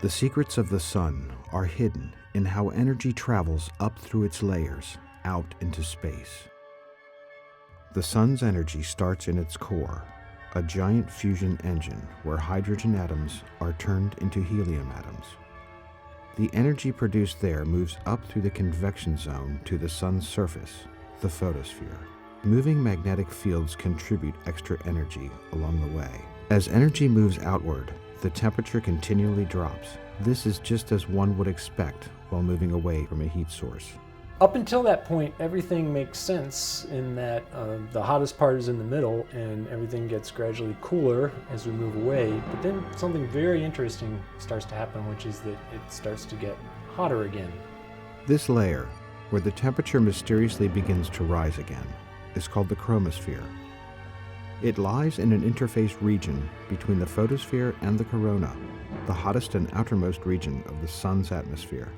The secrets of the sun are hidden in how energy travels up through its layers, out into space. The sun's energy starts in its core, a giant fusion engine where hydrogen atoms are turned into helium atoms. The energy produced there moves up through the convection zone to the sun's surface, the photosphere. Moving magnetic fields contribute extra energy along the way. As energy moves outward, the temperature continually drops. This is just as one would expect while moving away from a heat source. Up until that point, everything makes sense in that the hottest part is in the middle and everything gets gradually cooler as we move away. But then something very interesting starts to happen, which is that it starts to get hotter again. This layer, where the temperature mysteriously begins to rise again, is called the chromosphere. It lies in an interface region between the photosphere and the corona, the hottest and outermost region of the sun's atmosphere.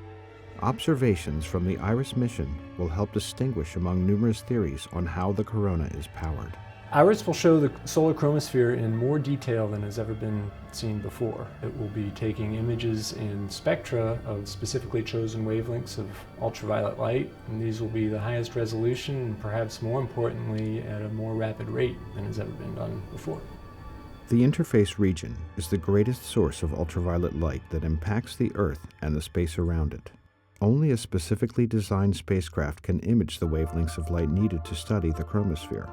Observations from the IRIS mission will help distinguish among numerous theories on how the corona is powered. IRIS will show the solar chromosphere in more detail than has ever been seen before. It will be taking images and spectra of specifically chosen wavelengths of ultraviolet light, and these will be the highest resolution and perhaps more importantly at a more rapid rate than has ever been done before. The interface region is the greatest source of ultraviolet light that impacts the Earth and the space around it. Only a specifically designed spacecraft can image the wavelengths of light needed to study the chromosphere.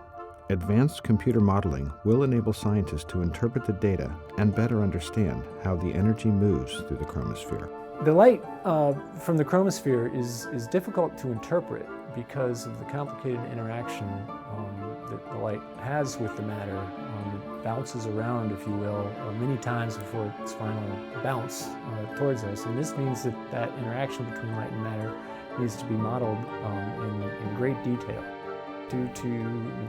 Advanced computer modeling will enable scientists to interpret the data and better understand how the energy moves through the chromosphere. The light from the chromosphere is difficult to interpret because of the complicated interaction that the light has with the matter. It bounces around, if you will, many times before its final bounce towards us. And this means that that interaction between light and matter needs to be modeled in great detail. Due to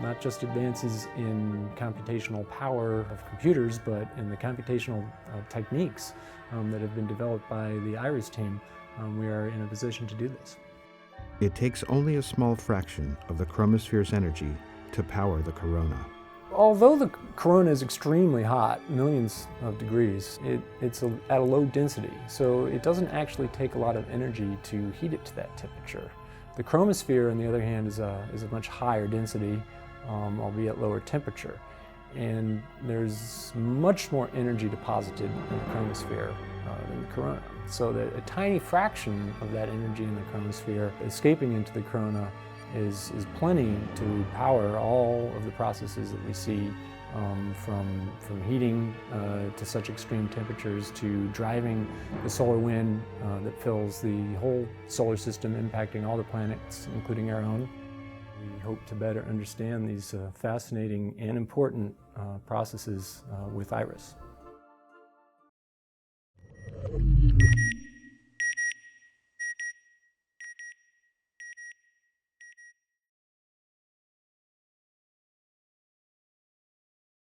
not just advances in computational power of computers, but in the computational techniques that have been developed by the IRIS team, we are in a position to do this. It takes only a small fraction of the chromosphere's energy to power the corona. Although the corona is extremely hot, millions of degrees, it's at a low density, so it doesn't actually take a lot of energy to heat it to that temperature. The chromosphere, on the other hand, is a much higher density, albeit lower temperature. And there's much more energy deposited in the chromosphere than the corona. So that a tiny fraction of that energy in the chromosphere escaping into the corona is plenty to power all of the processes that we see, from heating to such extreme temperatures to driving the solar wind that fills the whole solar system, impacting all the planets, including our own. We hope to better understand these fascinating and important processes with IRIS.